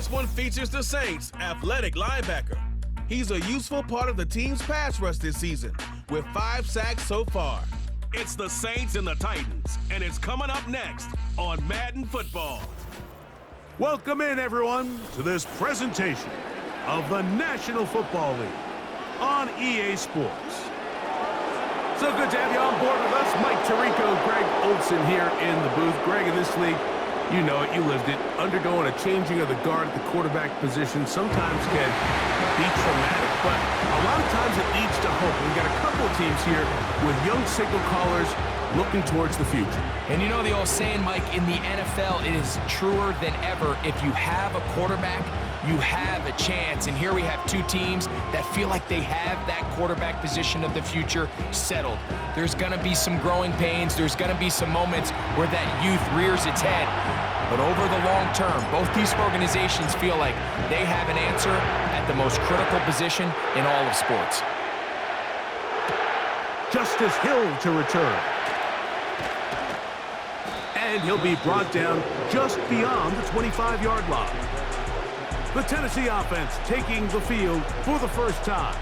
This one features the Saints' athletic linebacker. He's a useful part of the team's pass rush this season, with 5 sacks so far. It's the Saints and the Titans, and it's coming up next on Madden Football. Welcome in, everyone, to this presentation of the National Football League on EA Sports. So good to have you on board with us. Mike Tirico, Greg Olson here in the booth. Greg, in this league, you know it, you lived it. Undergoing a changing of the guard at the quarterback position sometimes can be traumatic, but a lot of times it leads to hope. We've got a couple of teams here with young signal callers looking towards the future. And you know the old saying, Mike, in the NFL, it is truer than ever. If you have a quarterback, you have a chance. And here we have two teams that feel like they have that quarterback position of the future settled. There's going to be some growing pains. There's going to be some moments where that youth rears its head. But over the long term, both these organizations feel like they have an answer at the most critical position in all of sports. Justice Hill to return. And he'll be brought down just beyond the 25-yard line. The Tennessee offense taking the field for the first time.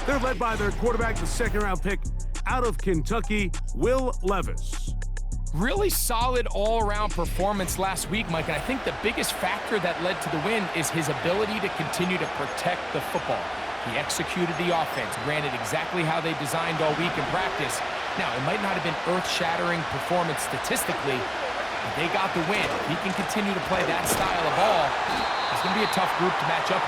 They're led by their quarterback, the second-round pick out of Kentucky, Will Levis. Really solid all-around performance last week, Mike, and I think the biggest factor that led to the win is his ability to continue to protect the football. He executed the offense, ran it exactly how they designed all week in practice. Now, it might not have been earth-shattering performance statistically, but they got the win. If he can continue to play that style of ball, it's going to be a tough group to match up.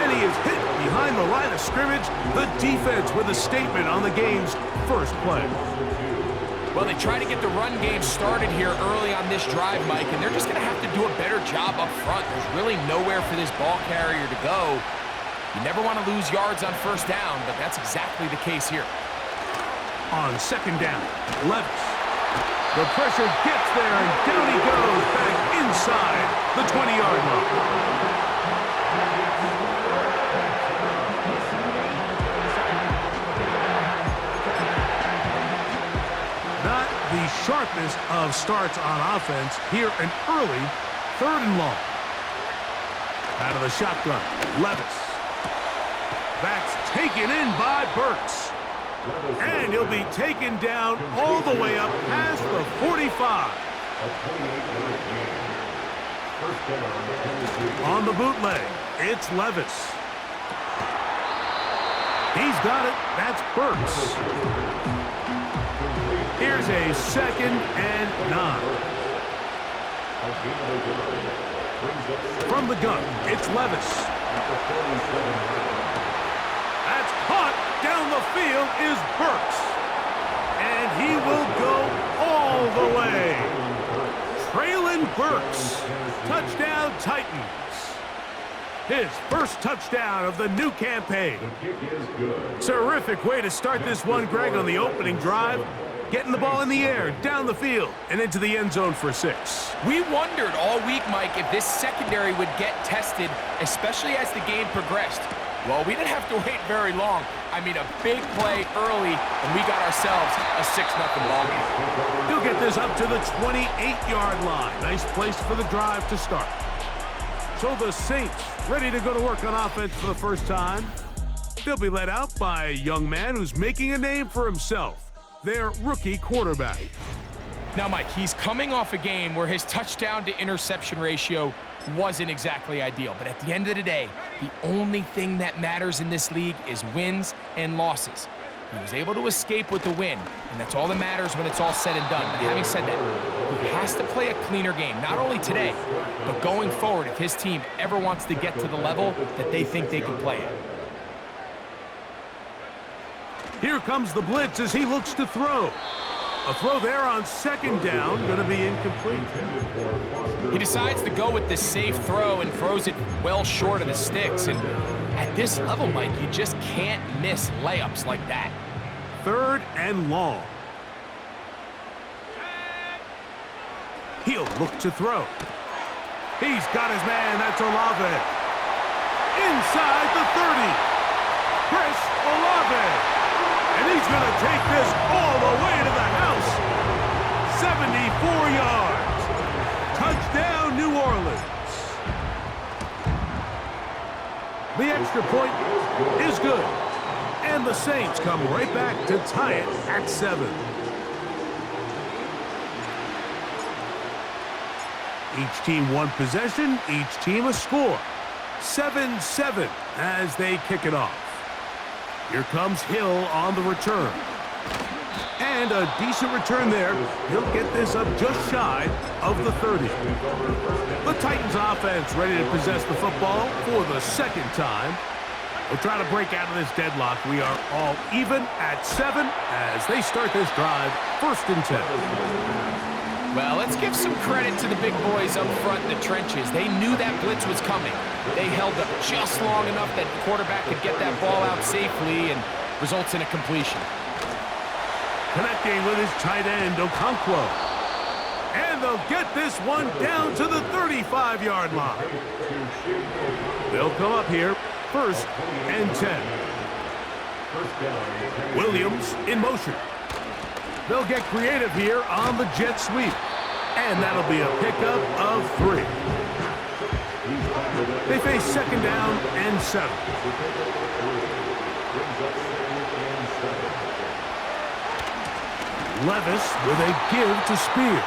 And he is hit behind the line of scrimmage. The defense with a statement on the game's first play. Well, they try to get the run game started here early on this drive, Mike, and they're just going to have to do a better job up front. There's really nowhere for this ball carrier to go. You never want to lose yards on first down, but that's exactly the case here. On second down, Levis. The pressure gets there, and down he goes back inside the 20-yard line. Not the sharpest of starts on offense. Here, an early 3rd and long. Out of the shotgun, Levis. That's taken in by Burks. And he'll be taken down all the way up past the 45. On the bootleg, it's Levis. He's got it. That's Burks. Here's a 2nd and 9. From the gun, it's Levis. That's caught. Down the field is Burks. And he will go all the way. Traylon Burks. Touchdown Titans. His first touchdown of the new campaign. Terrific way to start this one, Greg, on the opening drive. Getting the ball in the air, down the field, and into the end zone for 6. We wondered all week, Mike, if this secondary would get tested, especially as the game progressed. Well, we didn't have to wait very long. I mean, a big play early, and we got ourselves a 6-0 ball game. He'll get this up to the 28-yard line. Nice place for the drive to start. So the Saints ready to go to work on offense for the first time. They'll be led out by a young man who's making a name for himself. Their rookie quarterback. Now, Mike, he's coming off a game where his touchdown to interception ratio wasn't exactly ideal. But at the end of the day, the only thing that matters in this league is wins and losses. He was able to escape with the win, and that's all that matters when it's all said and done. But having said that, he has to play a cleaner game, not only today, but going forward if his team ever wants to get to the level that they think they can play at. Here comes the blitz as he looks to throw. A throw there on 2nd down, going to be incomplete. He decides to go with the safe throw and throws it well short of the sticks. And at this level, Mike, you just can't miss layups like that. 3rd and long. He'll look to throw. He's got his man. That's Olave. Inside the 30. Chris Olave. And he's going to take this all the way to the house. 74 yards. Touchdown, New Orleans. The extra point is good. And the Saints come right back to tie it at 7. Each team one possession, each team a score. 7-7 as they kick it off. Here comes Hill on the return. And a decent return there. He'll get this up just shy of the 30. The Titans offense ready to possess the football for the second time. They'll try to break out of this deadlock. We are all even at 7 as they start this drive, 1st and 10. Well, let's give some credit to the big boys up front in the trenches. They knew that blitz was coming. They held up just long enough that the quarterback could get that ball out safely and results in a completion. Connecting with his tight end, Okonkwo. And they'll get this one down to the 35-yard line. They'll come up here, 1st and 10. Williams in motion. They'll get creative here on the jet sweep. And that'll be a pickup of 3. They face 2nd down and 7. Levis with a give to Spears.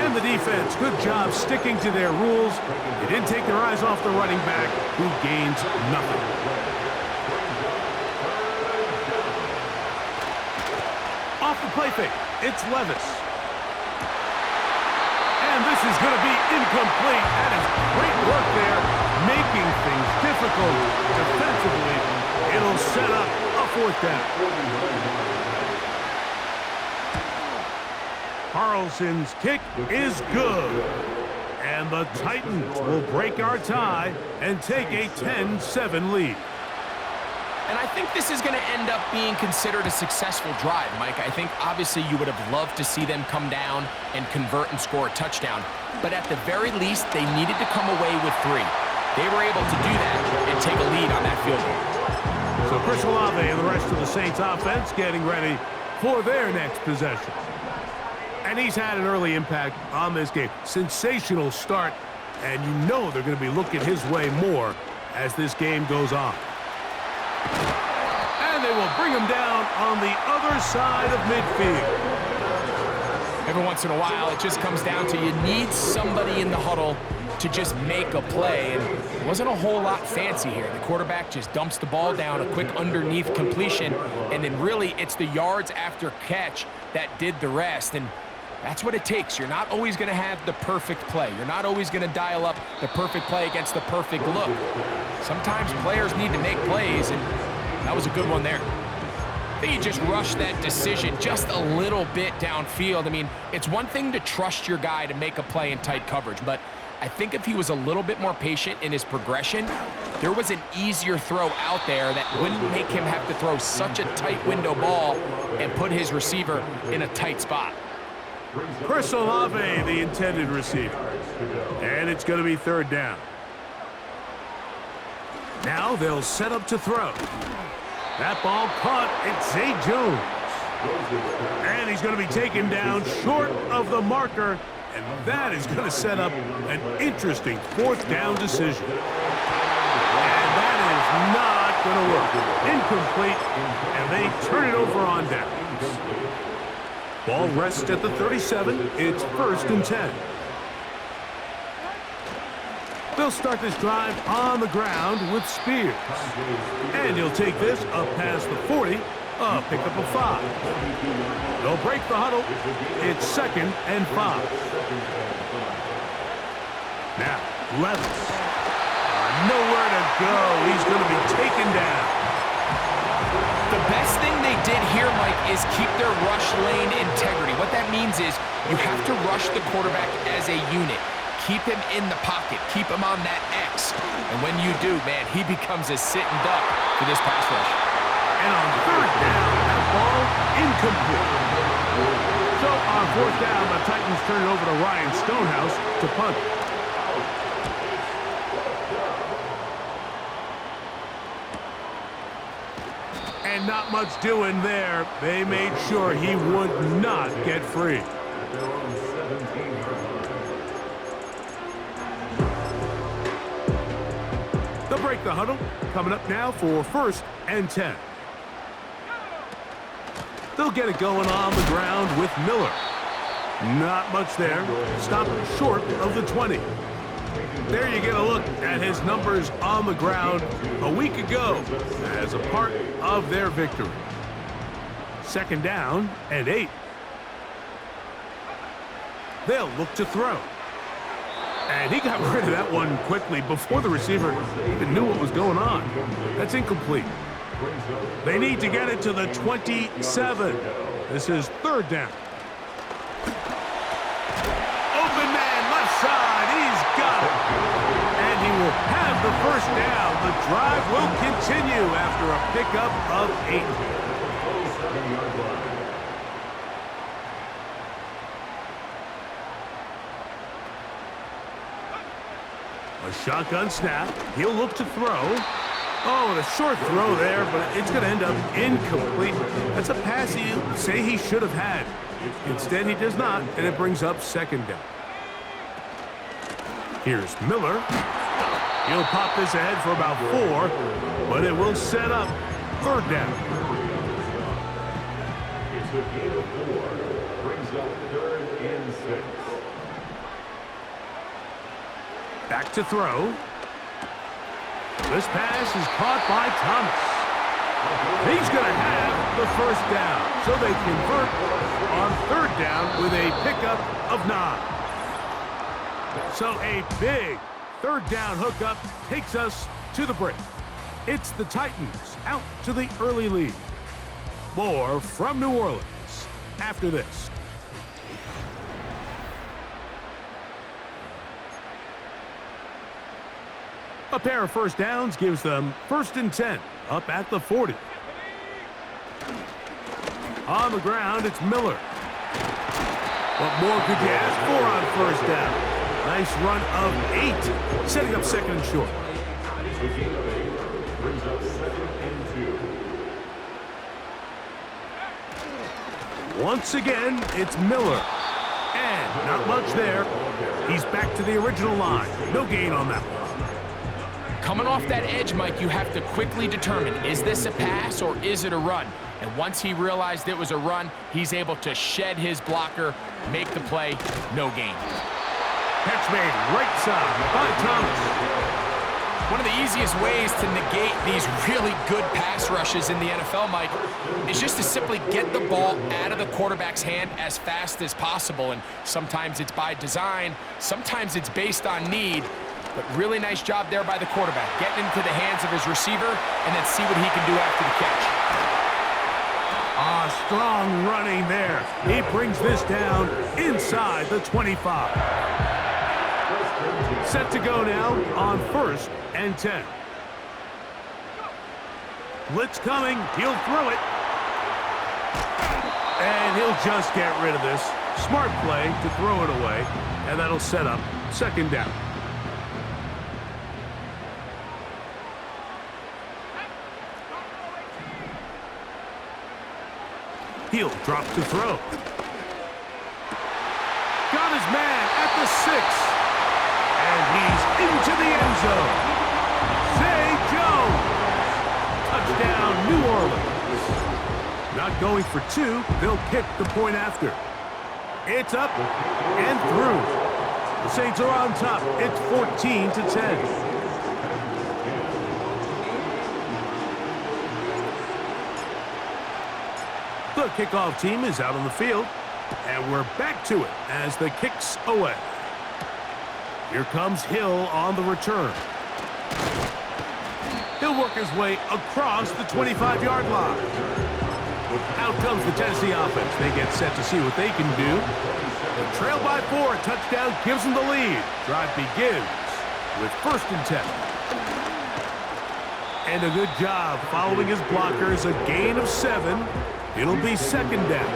And the defense, good job sticking to their rules. They didn't take their eyes off the running back, who gains nothing. Off the play fake, it's Levis. And this is going to be incomplete. That is great work there, making things difficult defensively. It'll set up a 4th down. Carlson's kick is good. And the Titans will break our tie and take a 10-7 lead. And I think this is going to end up being considered a successful drive, Mike. I think obviously you would have loved to see them come down and convert and score a touchdown. But at the very least, they needed to come away with 3. They were able to do that and take a lead on that field goal. So Chris Olave and the rest of the Saints offense getting ready for their next possession. And he's had an early impact on this game. Sensational start, and you know they're going to be looking his way more as this game goes on. And they will bring him down on the other side of midfield. Every once in a while, it just comes down to you need somebody in the huddle to just make a play. And it wasn't a whole lot fancy here. The quarterback just dumps the ball down, a quick underneath completion, and then really it's the yards after catch that did the rest. And that's what it takes. You're not always going to have the perfect play. You're not always going to dial up the perfect play against the perfect look. Sometimes players need to make plays, and that was a good one there. I think you just rushed that decision just a little bit downfield. I mean, it's one thing to trust your guy to make a play in tight coverage, but I think if he was a little bit more patient in his progression, there was an easier throw out there that wouldn't make him have to throw such a tight window ball and put his receiver in a tight spot. Chris Olave, the intended receiver. And it's going to be 3rd down. Now they'll set up to throw. That ball caught. It's Zay Jones. And he's going to be taken down short of the marker. And that is going to set up an interesting 4th down decision. And that is not going to work. Incomplete. And they turn it over on downs. Ball rests at the 37. It's 1st and 10. They'll start this drive on the ground with Spears. And he'll take this up past the 40, a pickup of 5. They'll break the huddle. It's 2nd and 5. Now, Levis. Nowhere to go. He's going to be taken down. The best thing they did here, Mike, is keep their rush lane integrity. What that means is you have to rush the quarterback as a unit. Keep him in the pocket. Keep him on that X. And when you do, man, he becomes a sitting duck for this pass rush. And on 3rd down, that ball incomplete. So on 4th down, the Titans turn it over to Ryan Stonehouse to punt. And not much doing there. They made sure he would not get free. The break the huddle. Coming up now for 1st and 10. They'll get it going on the ground with Miller. Not much there. Stopped short of the 20. There you get a look at his numbers on the ground a week ago as a part of their victory. 2nd down and 8. They'll look to throw. And he got rid of that one quickly before the receiver even knew what was going on. That's incomplete. They need to get it to the 27. This is 3rd down. Open man, left side. He's got it. And he will have the 1st down. The drive will continue after a pickup of 8. A shotgun snap. He'll look to throw. Oh, and a short throw there, but it's going to end up incomplete. That's a pass you say he should have had. Instead, he does not, and it brings up 2nd down. Here's Miller. He'll pop this ahead for about 4, but it will set up 3rd down. It's a gain of 4. Brings up 3rd and 6. Back to throw. This pass is caught by Thomas. He's going to have the 1st down. So they convert on 3rd down with a pickup of 9. So a big 3rd down hookup takes us to the break. It's the Titans out to the early lead. More from New Orleans after this. A pair of 1st downs gives them 1st and 10 up at the 40. On the ground, it's Miller. What more could you ask for on 1st down? Nice run of 8, setting up 2nd and short. Brings up 2nd and 2. Once again, it's Miller. And not much there. He's back to the original line. No gain on that one. Coming off that edge, Mike, you have to quickly determine, is this a pass or is it a run? And once he realized it was a run, he's able to shed his blocker, make the play, no gain. Catch made right side by Thomas. One of the easiest ways to negate these really good pass rushes in the NFL, Mike, is just to simply get the ball out of the quarterback's hand as fast as possible. And sometimes it's by design, sometimes it's based on need. But really nice job there by the quarterback, getting into the hands of his receiver and then see what he can do after the catch. Strong running there. He brings this down inside the 25. Set to go now on 1st and 10. Blitz coming. He'll throw it. And he'll just get rid of this. Smart play to throw it away. And that'll set up 2nd down. He'll drop to throw. Got his man at the 6. And he's into the end zone. Zay Jones. Touchdown, New Orleans. Not going for 2. They'll kick the point after. It's up and through. The Saints are on top. It's 14-10. The kickoff team is out on the field, and we're back to it as the kick's away. Here comes Hill on the return. He'll work his way across the 25-yard line. Out comes the Tennessee offense. They get set to see what they can do. The trail by 4, a touchdown gives them the lead. Drive begins with 1st and 10. And a good job following his blockers, a gain of 7. It'll be 2nd down.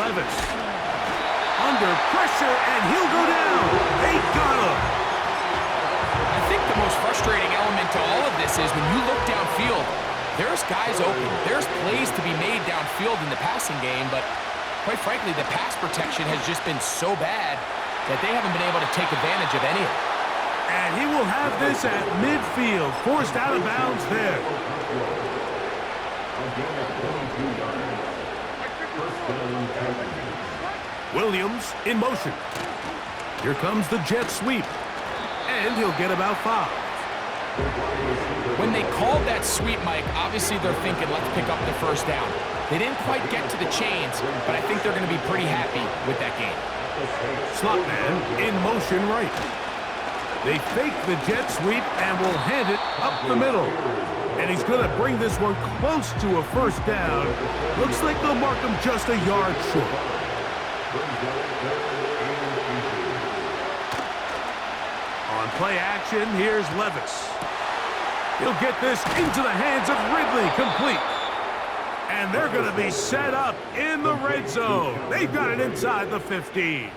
Levis under pressure, and he'll go down. They got him. I think the most frustrating element to all of this is when you look downfield, there's guys open. There's plays to be made downfield in the passing game, but quite frankly, the pass protection has just been so bad that they haven't been able to take advantage of any of it. And he will have this at midfield, forced out of bounds there. Williams in motion. Here comes the jet sweep. And he'll get about 5. When they called that sweep, Mike, obviously they're thinking, let's pick up the first down. They didn't quite get to the chains, but I think they're going to be pretty happy with that game. Slot man in motion right. They fake the jet sweep and will hand it up the middle. And he's going to bring this one close to a first down. Looks like they'll mark him just a yard short. On play action, here's Levis. He'll get this into the hands of Ridley, complete. And they're going to be set up in the red zone. They've got it inside the 15.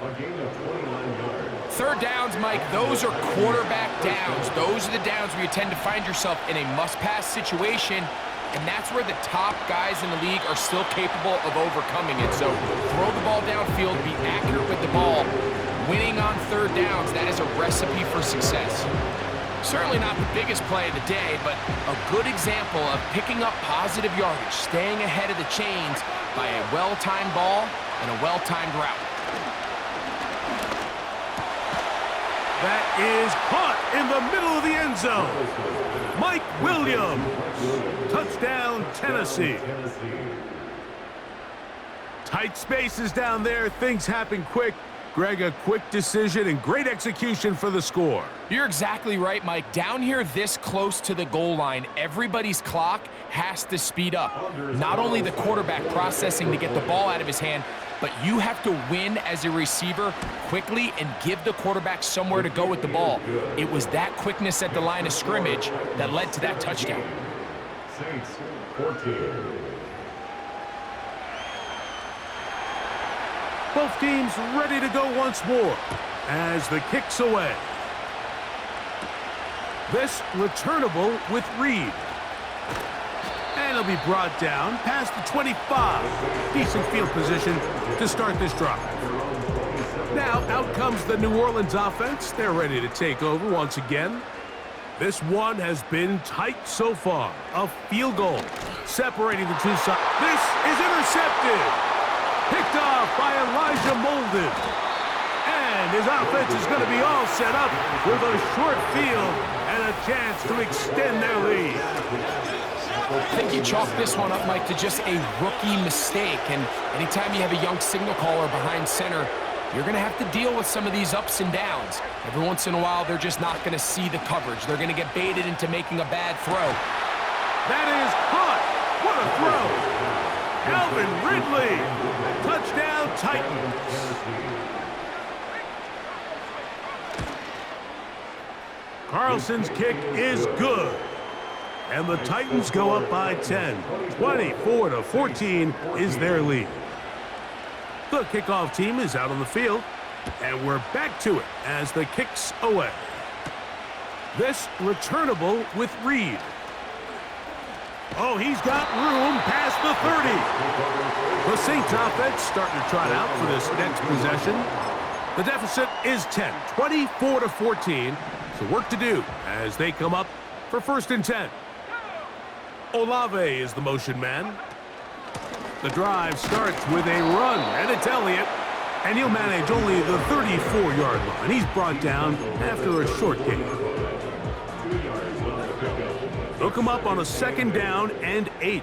Third downs, Mike, those are quarterback downs. Those are the downs where you tend to find yourself in a must-pass situation, and that's where the top guys in the league are still capable of overcoming it. So throw the ball downfield, be accurate with the ball. Winning on third downs, that is a recipe for success. Certainly not the biggest play of the day, but a good example of picking up positive yardage, staying ahead of the chains by a well-timed ball and a well-timed route. That is caught in the middle of the end zone. Mike Williams. Touchdown, Tennessee. Tight spaces down there. Things happen quick. Greg, a quick decision and great execution for the score. You're exactly right, Mike. Down here this close to the goal line, everybody's clock has to speed up. Not only the quarterback processing to get the ball out of his hand, but you have to win as a receiver quickly and give the quarterback somewhere to go with the ball. It was that quickness at the line of scrimmage that led to that touchdown. Saints 14. Both teams ready to go once more as the kick's away. This returnable with Reed. And it'll be brought down past the 25. Decent field position to start this drive. Now out comes the New Orleans offense. They're ready to take over once again. This one has been tight so far. A field goal separating the two sides. This is intercepted. Picked off by Elijah Molden. And his offense is going to be all set up with a short field and a chance to extend their lead. I think you chalk this one up, Mike, to just a rookie mistake. And anytime you have a young signal caller behind center, you're going to have to deal with some of these ups and downs. Every once in a while, they're just not going to see the coverage. They're going to get baited into making a bad throw. That is caught. What a throw. Calvin Ridley. Touchdown, Titans. Carlson's kick is good. And the Titans go up by 10. 24-14 is their lead. The kickoff team is out on the field. And we're back to it as the kick's away. This returnable with Reed. Oh, he's got room past the 30. The Saints offense starting to trot out for this next possession. The deficit is 10, 24-14. So work to do as they come up for 1st and 10. Olave is the motion man. The drive starts with a run, and it's Elliott. And he'll manage only the 34-yard line. He's brought down after a short gain. They'll come up on a 2nd down and 8.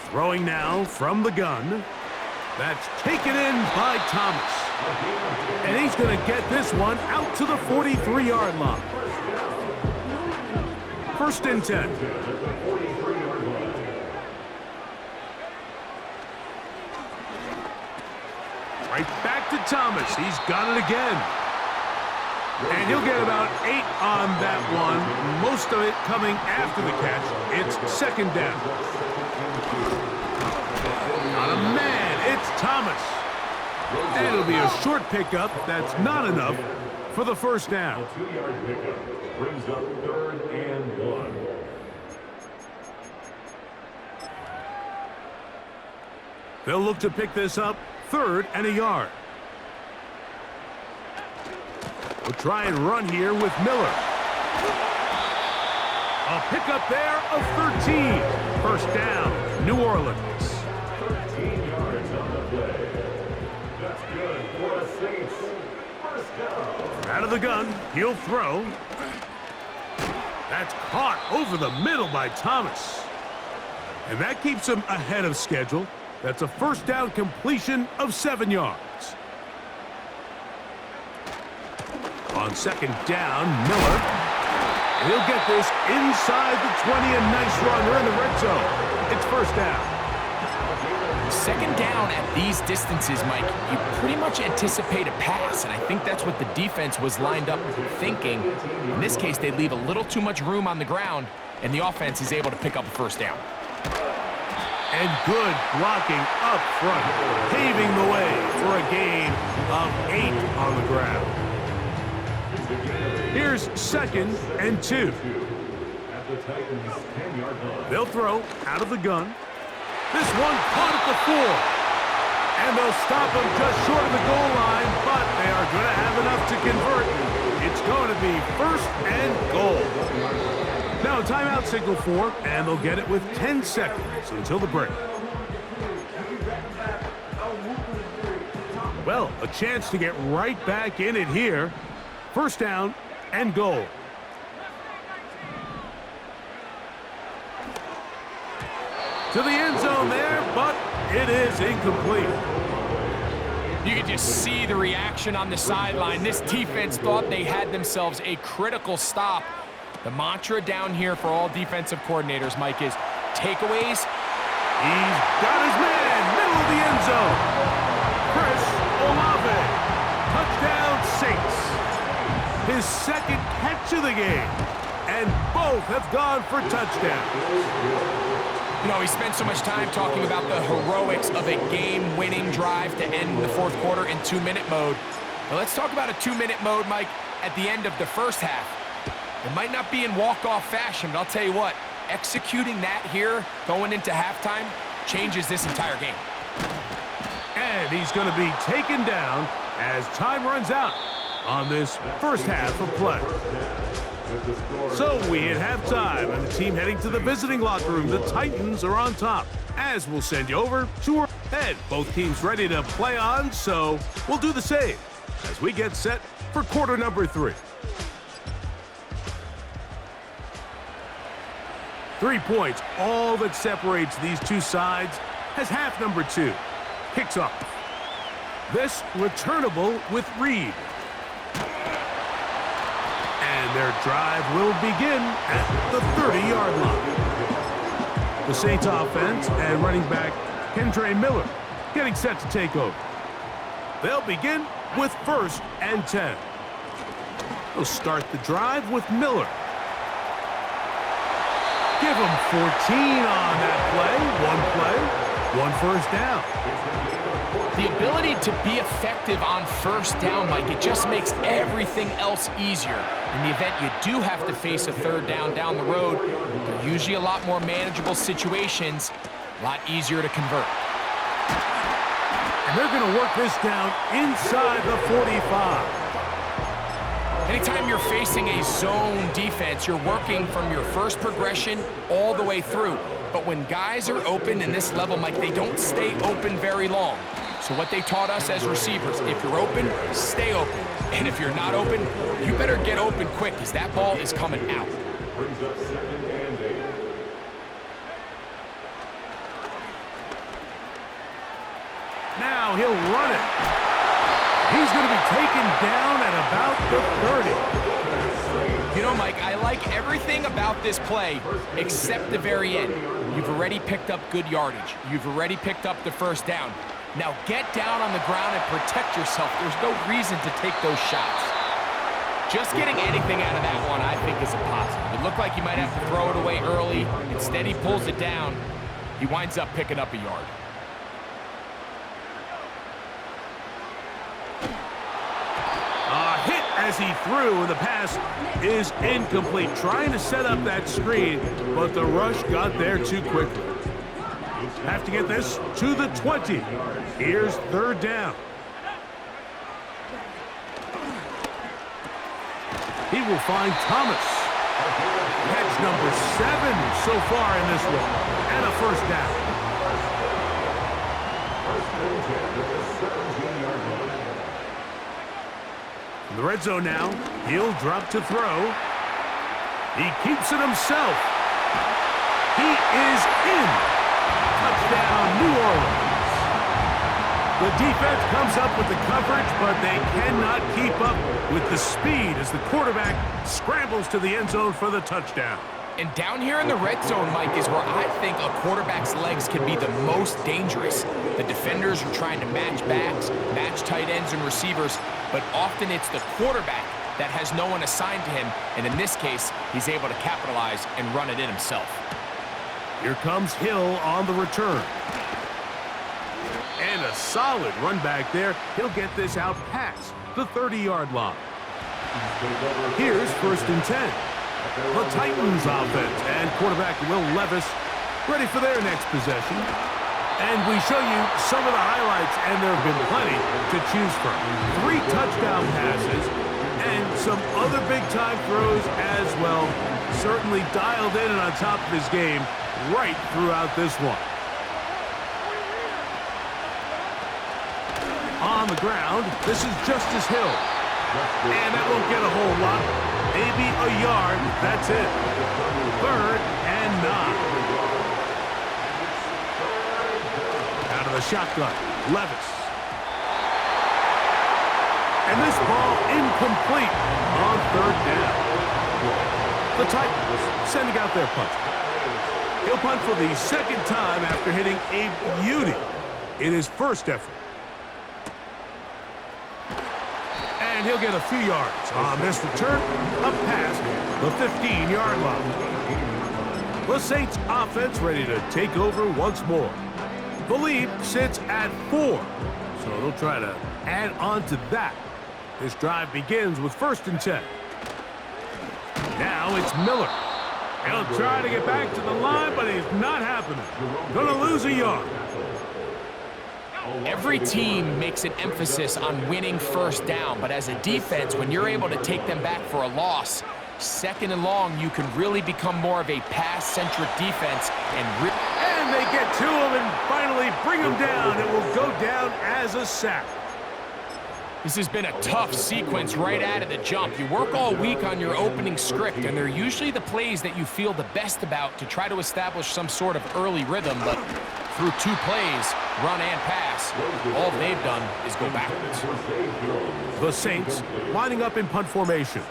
Throwing now from the gun. That's taken in by Thomas. And he's going to get this one out to the 43-yard line. 1st and 10. Right back to Thomas. He's got it again. And he'll get about 8 on that one. Most of it coming after the catch. It's 2nd down. Not a man. It's Thomas. And it'll be a short pickup. That's not enough for the 1st down. 2-yard pickup brings up 3rd and 1. They'll look to pick this up 3rd and a yard. We'll try and run here with Miller. A pickup there of 13. First down, New Orleans. 13 yards on the play. That's good for the Saints. First down. Out of the gun, he'll throw. That's caught over the middle by Thomas. And that keeps him ahead of schedule. That's a first down completion of 7 yards. On second down, Miller. He'll get this inside the 20, a nice run. They're in the red zone. It's first down. Second down at these distances, Mike, you pretty much anticipate a pass, and I think that's what the defense was lined up thinking. In this case, they leave a little too much room on the ground, and the offense is able to pick up a first down. And good blocking up front, paving the way for a gain of 8 on the ground. Here's 2nd and 2. At the Titans' 10-yard line. They'll throw out of the gun. This one caught at the 4. And they'll stop him just short of the goal line, but they are going to have enough to convert. It's going to be 1st and goal. Now a timeout signal for, and they'll get it with 10 seconds until the break. Well, a chance to get right back in it here. First down and goal. To the end zone there, but it is incomplete. You can just see the reaction on the sideline. This defense thought they had themselves a critical stop. The mantra down here for all defensive coordinators, Mike, is takeaways. He's got his man, middle of the end zone. Chris Olave, touchdown Saints. His 2nd catch of the game, and both have gone for touchdowns. You know, he spent so much time talking about the heroics of a game-winning drive to end the 4th quarter in 2-minute mode. Now let's talk about a 2-minute mode, Mike, at the end of the first half. It might not be in walk-off fashion, but I'll tell you what, executing that here going into halftime changes this entire game. And he's going to be taken down as time runs out on this first half of play. So we hit halftime, and the team heading to the visiting locker room. The Titans are on top, as we'll send you over to our head. Both teams ready to play on, so we'll do the same as we get set for quarter number 3. 3 points, all that separates these two sides, as half number 2 kicks off. This returnable with Reed. And their drive will begin at the 30-yard line. The Saints offense and running back Kendre Miller getting set to take over. They'll begin with 1st and 10. They'll start the drive with Miller. Give him 14 on that play. 1 first down. The ability to be effective on first down, Mike, it just makes everything else easier. In the event you do have to face a 3rd down the road, they're usually a lot more manageable situations, a lot easier to convert. And they're going to work this down inside the 45. Anytime you're facing a zone defense, you're working from your first progression all the way through. But when guys are open in this level, Mike, they don't stay open very long. So what they taught us as receivers, if you're open, stay open. And if you're not open, you better get open quick because that ball is coming out. Brings up 2nd and 8. Now he'll run it. He's going to be taken down at about the 30. You know, Mike, I like everything about this play except the very end. You've already picked up good yardage. You've already picked up the first down. Now get down on the ground and protect yourself. There's no reason to take those shots. Just getting anything out of that one, I think, is a positive. It looked like he might have to throw it away early. Instead, he pulls it down. He winds up picking up a yard. Hit as he threw, and the pass is incomplete. Trying to set up that screen, but the rush got there too quickly. Have to get this to the 20. Here's 3rd down. He will find Thomas. Catch number 7 so far in this one. And a first down. In the red zone now. He'll drop to throw. He keeps it himself. He is in. Touchdown, New Orleans. The defense comes up with the coverage, but they cannot keep up with the speed as the quarterback scrambles to the end zone for the touchdown. And down here in the red zone, Mike, is where I think a quarterback's legs can be the most dangerous. The defenders are trying to match backs, match tight ends and receivers, but often it's the quarterback that has no one assigned to him, and in this case, he's able to capitalize and run it in himself. Here comes Hill on the return. And a solid run back there. He'll get this out past the 30-yard line. Here's 1st and 10. The Titans offense and quarterback Will Levis ready for their next possession. And we show you some of the highlights, and there have been plenty to choose from. 3 touchdown passes and some other big-time throws as well. Certainly dialed in and on top of his game right throughout this one. On the ground, this is Justice Hill. And that won't get a whole lot. Maybe a yard. That's it. 3rd and 9. Out of the shotgun. Levis. And this ball incomplete on 3rd down. The Titans sending out their punt. He'll punt for the 2nd time after hitting a beauty in his first effort. And he'll get a few yards on this return up past the 15-yard line. The Saints offense ready to take over once more. The lead sits at 4, so they'll try to add on to that. This drive begins with 1st and 10. Now it's Miller. He'll try to get back to the line, but it's not happening. Gonna lose a yard. Every team makes an emphasis on winning 1st down, but as a defense, when you're able to take them back for a loss, 2nd and long, you can really become more of a pass-centric defense. And they get to him and finally bring him down. It will go down as a sack. This has been a tough sequence right out of the jump. You work all week on your opening script, and they're usually the plays that you feel the best about to try to establish some sort of early rhythm, but through 2 plays, run and pass, all they've done is go backwards. The Saints lining up in punt formation.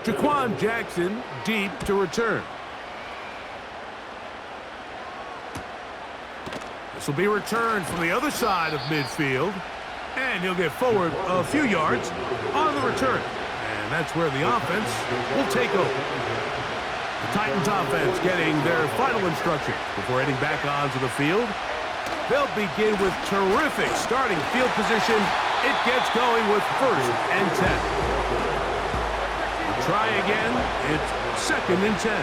Jaquan Jackson deep to return. This will be returned from the other side of midfield. And he'll get forward a few yards on the return. And that's where the offense will take over. The Titans offense getting their final instruction before heading back onto the field. They'll begin with terrific starting field position. It gets going with 1st and 10. We'll try again. It's 2nd and 10.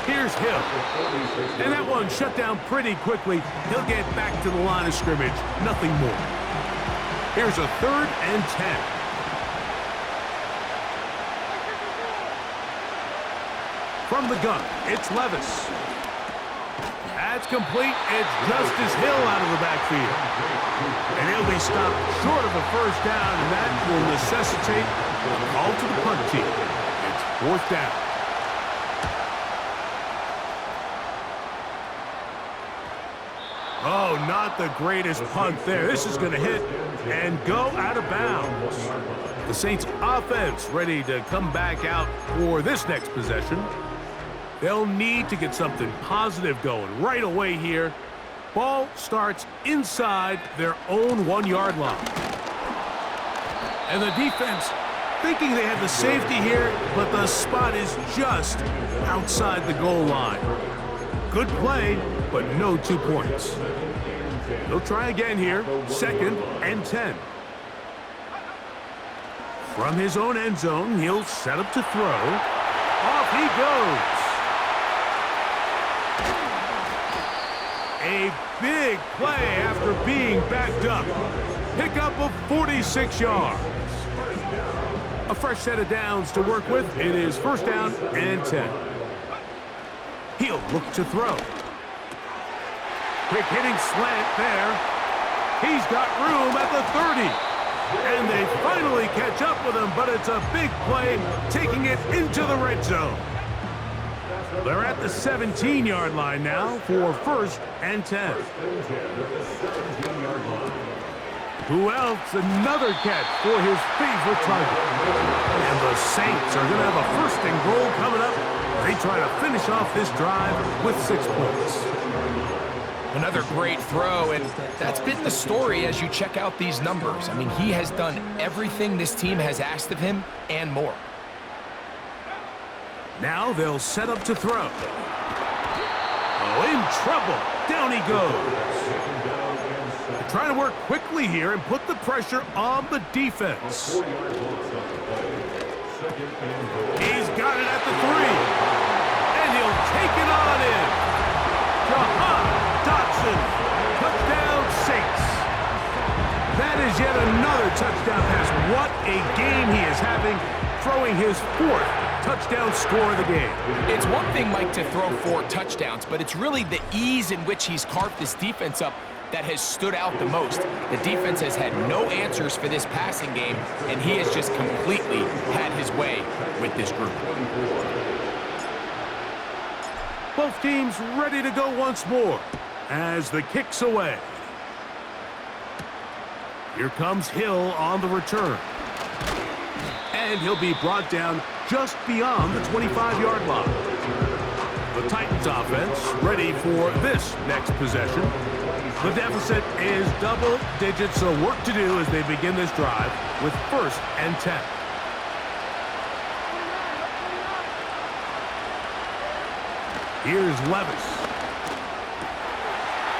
Here's Hill. And that one shut down pretty quickly. He'll get back to the line of scrimmage. Nothing more. Here's a 3rd and 10. From the gun, it's Levis. That's complete. It's Justice Hill out of the backfield. And he'll be stopped short of a 1st down, and that will necessitate a call to the punt team. It's 4th down. Oh, not the greatest punt there. This is going to hit and go out of bounds. The Saints offense ready to come back out for this next possession. They'll need to get something positive going right away here. Ball starts inside their own 1-yard line. And the defense thinking they have the safety here, but the spot is just outside the goal line. Good play, but no 2 points. They'll try again here, 2nd and 10. From his own end zone, he'll set up to throw. Off he goes. A big play after being backed up. Pickup of 46 yards. A fresh set of downs to work with. It is first down and 10. He'll look to throw. Quick hitting slant there. He's got room at the 30. And they finally catch up with him, but it's a big play, taking it into the red zone. They're at the 17-yard line now for first and 10. Who else? Another catch for his favorite target. And the Saints are going to have a first and goal coming up. They try to finish off this drive with 6 points. Another great throw, and that's been the story as you check out these numbers. I mean, he has done everything this team has asked of him and more. Now they'll set up to throw. Oh, in trouble. Down he goes. They're trying to work quickly here and put the pressure on the defense. He's got it at the 3. And he'll take it on in. Jahan Dotson. Touchdown, Saints. That is yet another touchdown pass. What a game he is having, throwing his 4th touchdown score of the game. It's one thing, Mike, to throw 4 touchdowns, but it's really the ease in which he's carved this defense up that has stood out the most. The defense has had no answers for this passing game, and he has just completely had his way with this group. Both teams ready to go once more as the kick's away. Here comes Hill on the return. And he'll be brought down just beyond the 25-yard line. The Titans offense ready for this next possession. The deficit is double digits, so work to do as they begin this drive with first and 10. Here's Levis.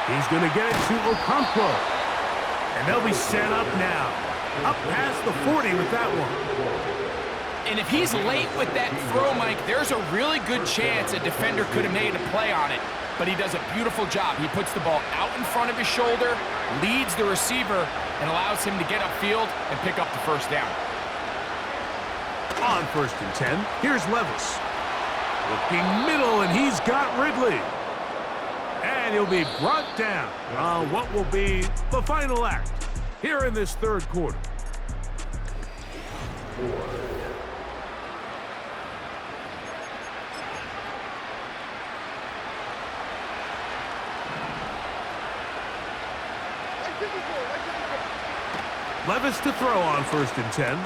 He's going to get it to Okonkwo. And they'll be set up now. Up past the 40 with that one. And if he's late with that throw, Mike, there's a really good chance a defender could have made a play on it. But he does a beautiful job. He puts the ball out in front of his shoulder, leads the receiver, and allows him to get upfield and pick up the first down. On first and 10, here's Levis. Looking middle, and he's got Ridley. And he'll be brought down on what will be the final act here in this third quarter. Levis to throw on first and 10.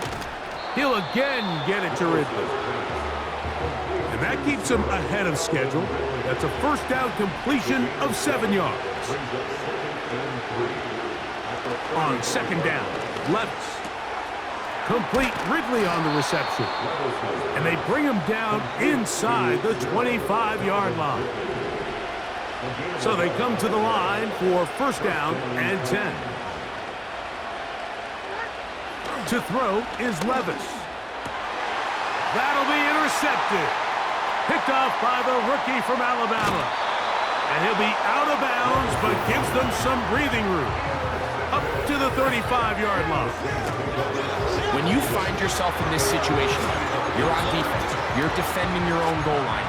He'll again get it to Ridley. And that keeps him ahead of schedule. That's a first down completion of 7 yards. On second down, Levis. Complete Ridley on the reception. And they bring him down inside the 25-yard line. So they come to the line for first down and 10. To throw is Levis. That'll be intercepted. Picked off by the rookie from Alabama. And he'll be out of bounds, but gives them some breathing room. Up to the 35-yard line. When you find yourself in this situation, you're on defense, you're defending your own goal line,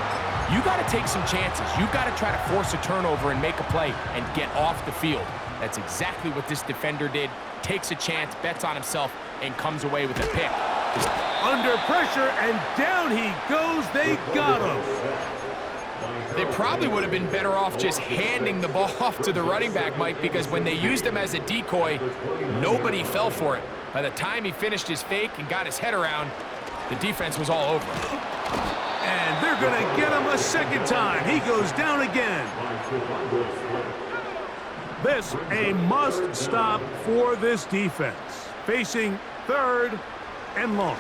you got to take some chances. You got to try to force a turnover and make a play and get off the field. That's exactly what this defender did. Takes a chance, bets on himself, and comes away with a pick. Just under pressure, and down he goes. They got him. They probably would have been better off just handing the ball off to the running back, Mike, because when they used him as a decoy, nobody fell for it. By the time he finished his fake and got his head around, the defense was all over him. And they're going to get him a second time. He goes down again. This a must stop for this defense. Facing third and long.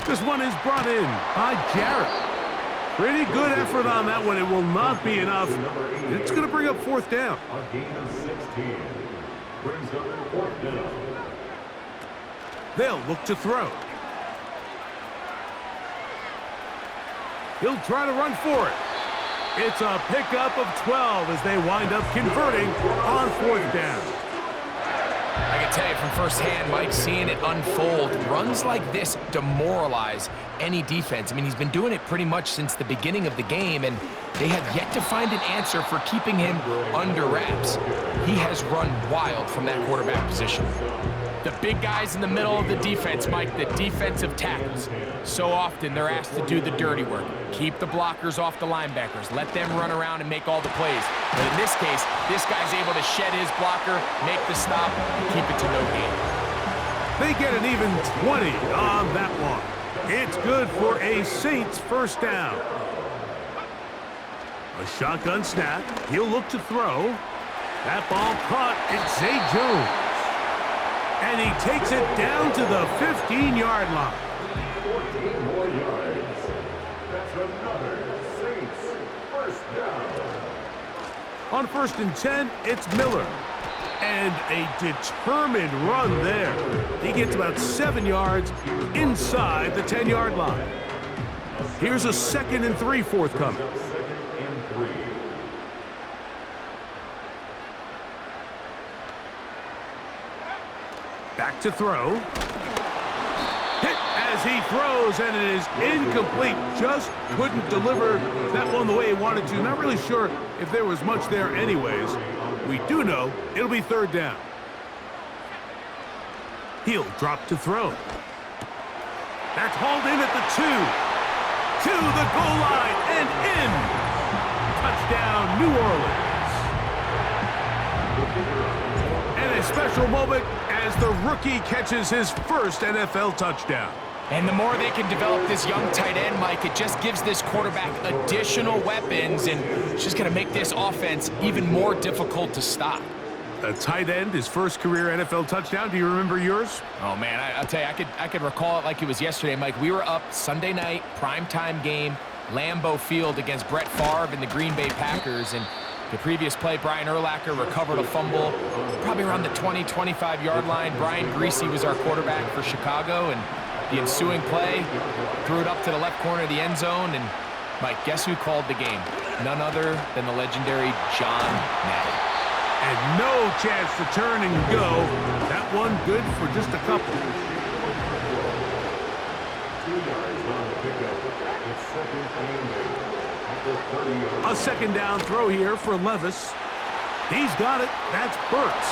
This one is brought in by Jarrett. Pretty good effort on that one. It will not be enough. It's going to bring up fourth down. A gain of 16. Brings up fourth down. They'll look to throw. He'll try to run for it. It's a pickup of 12 as they wind up converting on 4th down. I can tell you from firsthand, Mike, seeing it unfold, runs like this demoralize any defense. I mean, he's been doing it pretty much since the beginning of the game, and they have yet to find an answer for keeping him under wraps. He has run wild from that quarterback position. The big guys in the middle of the defense, Mike, the defensive tackles. So often they're asked to do the dirty work. Keep the blockers off the linebackers. Let them run around and make all the plays. But in this case, this guy's able to shed his blocker, make the stop, and keep it to no gain. They get an even 20 on that one. It's good for a Saints 1st down. A shotgun snap. He'll look to throw. That ball caught. It's Zay Jones. And he takes it down to the 15-yard line. 14 more yards. That's another Saints 1st down. On 1st and 10, it's Miller. And a determined run there. He gets about 7 yards inside the 10-yard line. Here's a 2nd and 3 forthcoming. 2nd and 3. Back to throw. Hit as he throws, and it is incomplete. Just couldn't deliver that one the way he wanted to. Not really sure if there was much there anyways. We do know it'll be 3rd down. He'll drop to throw. That's hauled in at the 2. To the goal line and in. Touchdown, New Orleans. And a special moment as the rookie catches his first NFL touchdown. And the more they can develop this young tight end, Mike, it just gives this quarterback additional weapons, and it's just going to make this offense even more difficult to stop. A tight end, his first career NFL touchdown. Do you remember yours? Oh, man, I'll tell you, I could recall it like it was yesterday, Mike. We were up Sunday night, primetime game, Lambeau Field against Brett Favre and the Green Bay Packers, and the previous play, Brian Urlacher recovered a fumble probably around the 20, 25-yard line. Brian Griese was our quarterback for Chicago, and the ensuing play, threw it up to the left corner of the end zone, and Mike, guess who called the game? None other than the legendary John Madden. And no chance to turn and go. That one good for just a couple. 2 yards on the pickup. It's 2nd and 8. At the 30-yard line. A 2nd down throw here for Levis. He's got it. That's Burks.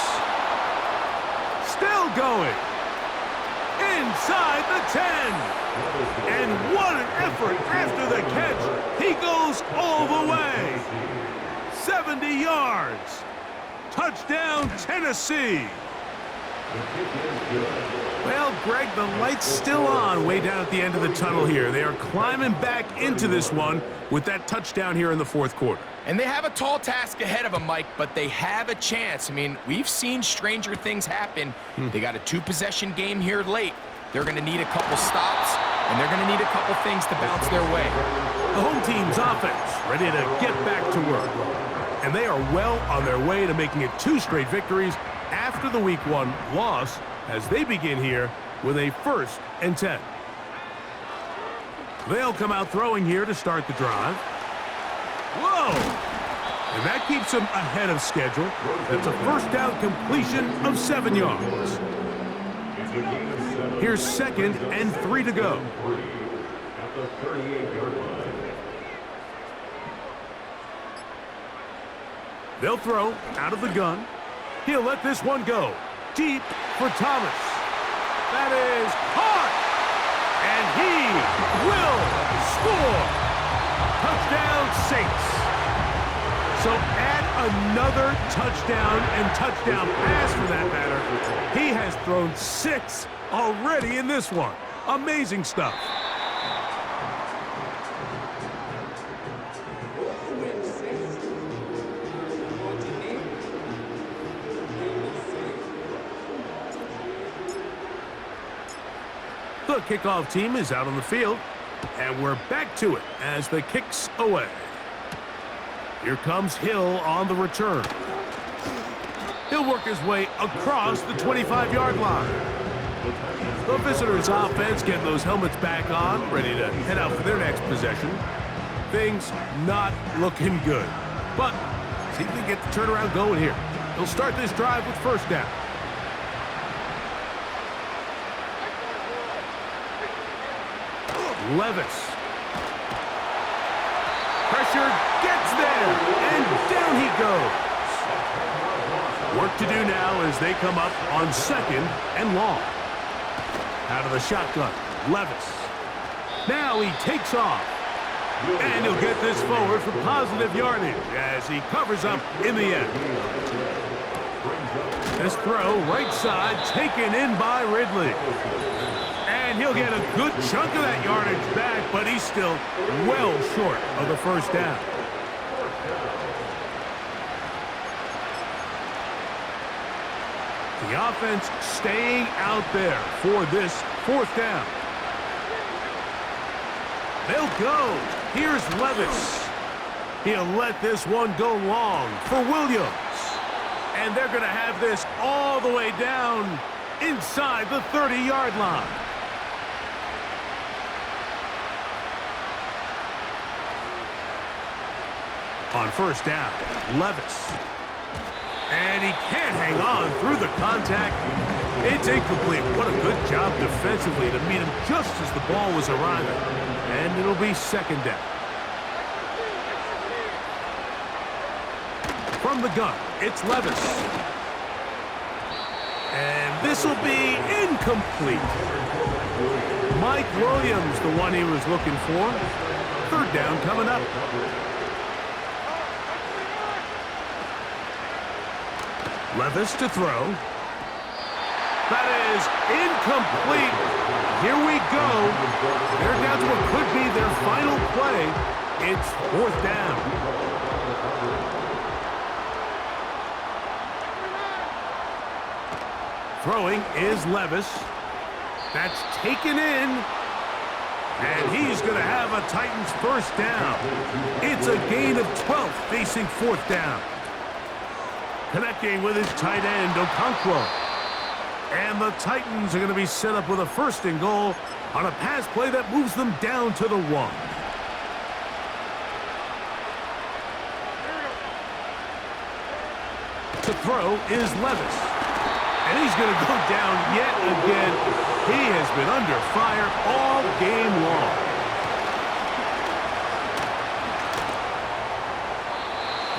Still going. Inside the 10. And what an effort after the catch. He goes all the way. 70 yards. Touchdown, Tennessee. Well, Greg, the light's still on way down at the end of the tunnel here. They are climbing back into this one with that touchdown here in the 4th quarter. And they have a tall task ahead of them, Mike, but they have a chance. I mean, we've seen stranger things happen. They got a 2-possession game here late. They're going to need a couple stops, and they're going to need a couple things to bounce their way. The home team's offense ready to get back to work. And they are well on their way to making it 2 straight victories after the Week 1 loss as they begin here with a 1st and 10. They'll come out throwing here to start the drive. Whoa! And that keeps them ahead of schedule. That's a 1st down completion of 7 yards. Here's 2nd and 3 to go. At the 38-yard line. They'll throw out of the gun. He'll let this one go. Deep for Thomas. That is caught. And he will score. Touchdown, Saints. So add another touchdown and touchdown pass for that matter. He has thrown 6 already in this one. Amazing stuff. The kickoff team is out on the field, and we're back to it as the kick's away. Here comes Hill on the return. He'll work his way across the 25-yard line. The visitors' offense getting those helmets back on, ready to head out for their next possession. Things not looking good. But see if they get the turnaround going here. They'll start this drive with first down. Levis. Pressure gets there, and down he goes. Work to do now as they come up on second and long. Out of the shotgun, Levis. Now he takes off. And he'll get this forward for positive yardage as he covers up in the end. This throw, right side, taken in by Ridley. And he'll get a good chunk of that yardage back, but he's still well short of the first down. The offense staying out there for this fourth down. They'll go. Here's Levis. He'll let this one go long for Williams. And they're going to have this all the way down inside the 30-yard line. On first down, Levis. And he can't hang on through the contact. It's incomplete. What a good job defensively to meet him just as the ball was arriving. And it'll be second down. From the gun, it's Levis. And this will be incomplete. Mike Williams, the one he was looking for. Third down coming up. Levis to throw. That is incomplete. Here we go. They're down to what could be their final play. It's fourth down. Throwing is Levis. That's taken in. And he's going to have a Titans first down. It's a gain of 12 facing fourth down. Connecting with his tight end, Okonkwo. And the Titans are going to be set up with a first and goal on a pass play that moves them down to the 1. To throw is Levis. And he's going to go down yet again. He has been under fire all game long.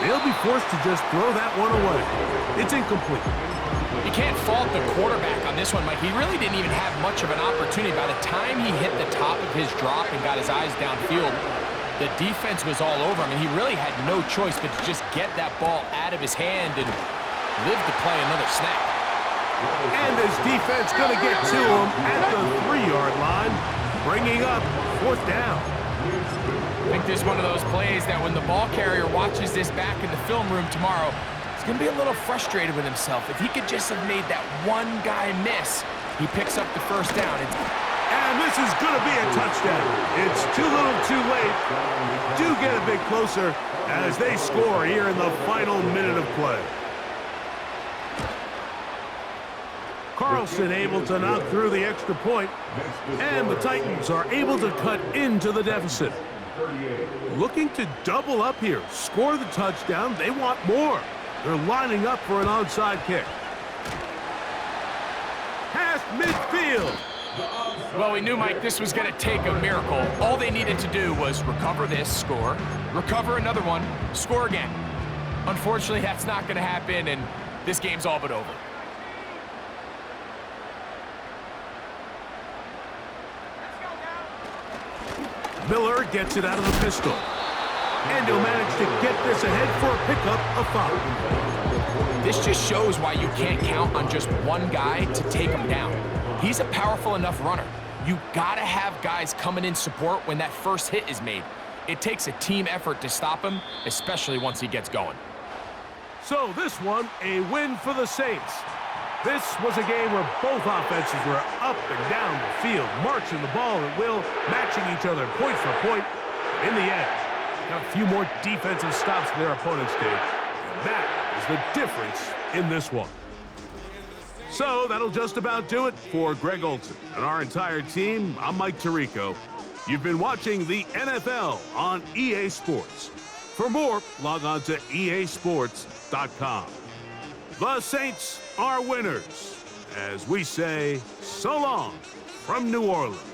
They'll be forced to just throw that one away. It's incomplete. You can't fault the quarterback on this one, Mike. He really didn't even have much of an opportunity. By the time he hit the top of his drop and got his eyes downfield, the defense was all over him, and he really had no choice but to just get that ball out of his hand and live to play another snap. And this defense going to get to him at the 3-yard line, bringing up fourth down. I think this is one of those plays that when the ball carrier watches this back in the film room tomorrow, he's going to be a little frustrated with himself. If he could just have made that one guy miss, he picks up the first down. And this is going to be a touchdown. It's too little too late. We do get a bit closer as they score here in the final minute of play. Carlson able to knock through the extra point, and the Titans are able to cut into the deficit. Looking to double up here, score the touchdown. They want more. They're lining up for an onside kick. Past midfield. Well, we knew, Mike, this was going to take a miracle. All they needed to do was recover this, score, recover another one, score again. Unfortunately, that's not going to happen, and this game's all but over. Miller gets it out of the pistol. And he'll manage to get this ahead for a pickup of 5. This just shows why you can't count on just one guy to take him down. He's a powerful enough runner. You gotta have guys coming in support when that first hit is made. It takes a team effort to stop him, especially once he gets going. So this one, a win for the Saints. This was a game where both offenses were up and down the field, marching the ball at will, matching each other point for point. In the end, got a few more defensive stops than their opponents did. And that is the difference in this one. So that'll just about do it for Greg Olsen and our entire team. I'm Mike Tirico. You've been watching the NFL on EA Sports. For more, log on to easports.com. The Saints are winners, as we say so long from New Orleans.